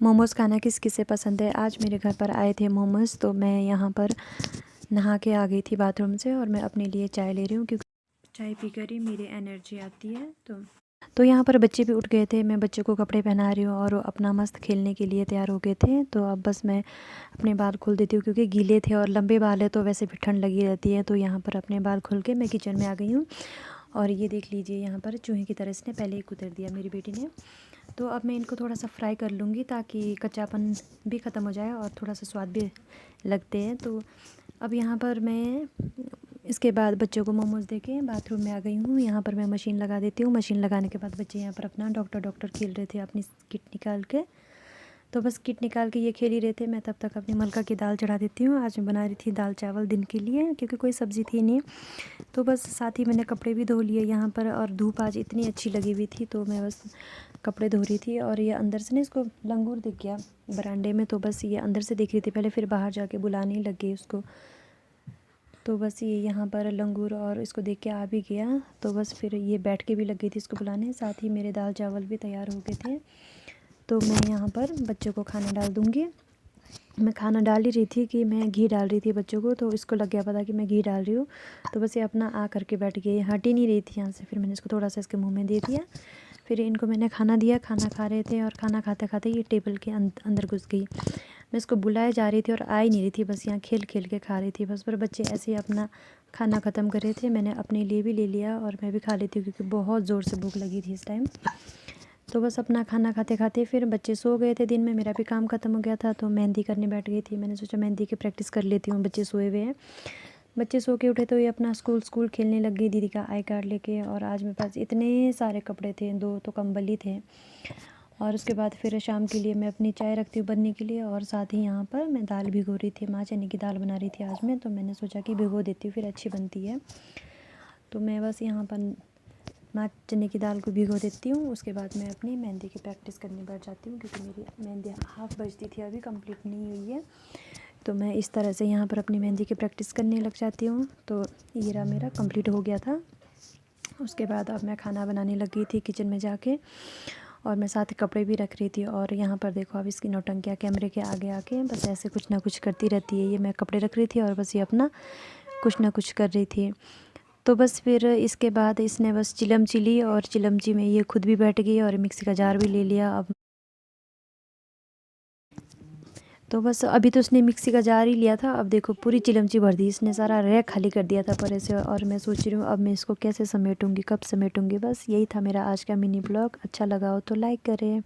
मोमोज़ खाना किस किसे पसंद है। आज मेरे घर पर आए थे मोमोज़, तो मैं यहाँ पर नहा के आ गई थी बाथरूम से और मैं अपने लिए चाय ले रही हूँ, क्योंकि चाय पीकर ही मेरी एनर्जी आती है। तो यहाँ पर बच्चे भी उठ गए थे, मैं बच्चे को कपड़े पहना रही हूँ और वो अपना मस्त खेलने के लिए तैयार हो गए थे। तो अब बस मैं अपने बाल खोल देती हूँ, क्योंकि गीले थे और लंबे बाल है तो वैसे भी ठंड लगी रहती है। तो यहाँ पर अपने बाल खोल के मैं किचन में आ गई हूँ और ये देख लीजिए, यहाँ पर चूहे की तरह इसने पहले ही कुतर दिया मेरी बेटी ने। तो अब मैं इनको थोड़ा सा फ्राई कर लूँगी, ताकि कच्चापन भी ख़त्म हो जाए और थोड़ा सा स्वाद भी लगते हैं। तो अब यहाँ पर मैं इसके बाद बच्चों को मोमोज़ दे के बाथरूम में आ गई हूँ। यहाँ पर मैं मशीन लगा देती हूँ। मशीन लगाने के बाद बच्चे यहाँ पर अपना डॉक्टर डॉक्टर खेल रहे थे अपनी किट निकाल के। तो बस किट निकाल के ये खेल ही रहे थे, मैं तब तक अपनी मलका की दाल चढ़ा देती हूँ। आज मैं बना रही थी दाल चावल दिन के लिए, क्योंकि कोई सब्ज़ी थी नहीं। तो बस साथ ही मैंने कपड़े भी धो लिए यहाँ पर, और धूप आज इतनी अच्छी लगी हुई थी तो मैं बस कपड़े धो रही थी। और ये अंदर से ना इसको लंगूर दिख गया बरामदे में, तो बस ये अंदर से दिख रही थी पहले, फिर बाहर जाके बुलाने लग गई उसको। तो बस ये यहाँ पर लंगूर और इसको देख के आ भी गया, तो बस फिर ये बैठ के भी लग गई थी इसको बुलाने। साथ ही मेरे दाल चावल भी तैयार हो गए थे। तो मैं यहाँ पर बच्चों को खाना डाल दूँगी। मैं खाना डाल ही रही थी कि मैं घी डाल रही थी बच्चों को, तो इसको लग गया पता कि मैं घी डाल रही हूँ। तो बस ये अपना आ करके बैठ गई, हट ही नहीं रही थी यहाँ से। फिर मैंने इसको थोड़ा सा इसके मुंह में दे दिया, फिर इनको मैंने खाना दिया। खाना खा रहे थे और खाना खाते खाते ये टेबल के अंदर घुस गई। मैं इसको बुलाए जा रही थी और आ ही नहीं रही थी, बस यहाँ खेल खेल के खा रही थी बस। पर बच्चे ऐसे ही अपना खाना ख़त्म कर रहे थे, मैंने अपने लिए भी ले लिया और मैं भी खा लेती हूँ, क्योंकि बहुत ज़ोर से भूख लगी थी इस टाइम। तो बस अपना खाना खाते खाते फिर बच्चे सो गए थे। दिन में मेरा भी काम ख़त्म हो गया था, तो मेहंदी करने बैठ गई थी। मैंने सोचा मेहंदी की प्रैक्टिस कर लेती हूँ, बच्चे सोए हुए हैं। बच्चे सो के उठे तो ये अपना स्कूल खेलने लग गई दीदी का आई कार्ड लेके। और आज मेरे पास इतने सारे कपड़े थे, 2 तो कंबल ही थे। और उसके बाद फिर शाम के लिए मैं अपनी चाय रखती हूँ बनने के लिए, और साथ ही यहाँ पर मैं दाल भिगो रही थी। माँ चने की दाल बना रही थी आज मैं, तो मैंने सोचा कि भिगो देती हूँ, फिर अच्छी बनती है। तो मैं बस यहाँ पर माँ चने की दाल को भिगो देती हूँ। उसके बाद मैं अपनी मेहंदी की प्रैक्टिस करने बैठ जाती हूँ, क्योंकि मेरी मेहंदी हाफ़ बजती थी, अभी कंप्लीट नहीं हुई है। तो मैं इस तरह से यहाँ पर अपनी मेहंदी की प्रैक्टिस करने लग जाती हूँ। तो ये रहा, मेरा कंप्लीट हो गया था। उसके बाद अब मैं खाना बनाने लग गई थी किचन में जाके, और मैं साथ कपड़े भी रख रही थी। और यहाँ पर देखो अब इसकी नौटंकियाँ कैमरे के आगे आके बस ऐसे कुछ ना कुछ करती रहती है। ये मैं कपड़े रख रही थी और बस ये अपना कुछ ना कुछ कर रही थी। तो बस फिर इसके बाद इसने बस चिलम-ची ली, और चिलम-ची में ये खुद भी बैठ गई और मिक्सी का जार भी ले लिया। अब तो बस अभी तो उसने मिक्सी का जार ही लिया था, अब देखो पूरी चिलम-ची भर दी इसने, सारा रैक खाली कर दिया था परे से। और मैं सोच रही हूँ अब मैं इसको कैसे समेटूँगी, कब समेटूँगी। बस यही था मेरा आज का मिनी ब्लॉग। अच्छा लगा हो तो लाइक करें।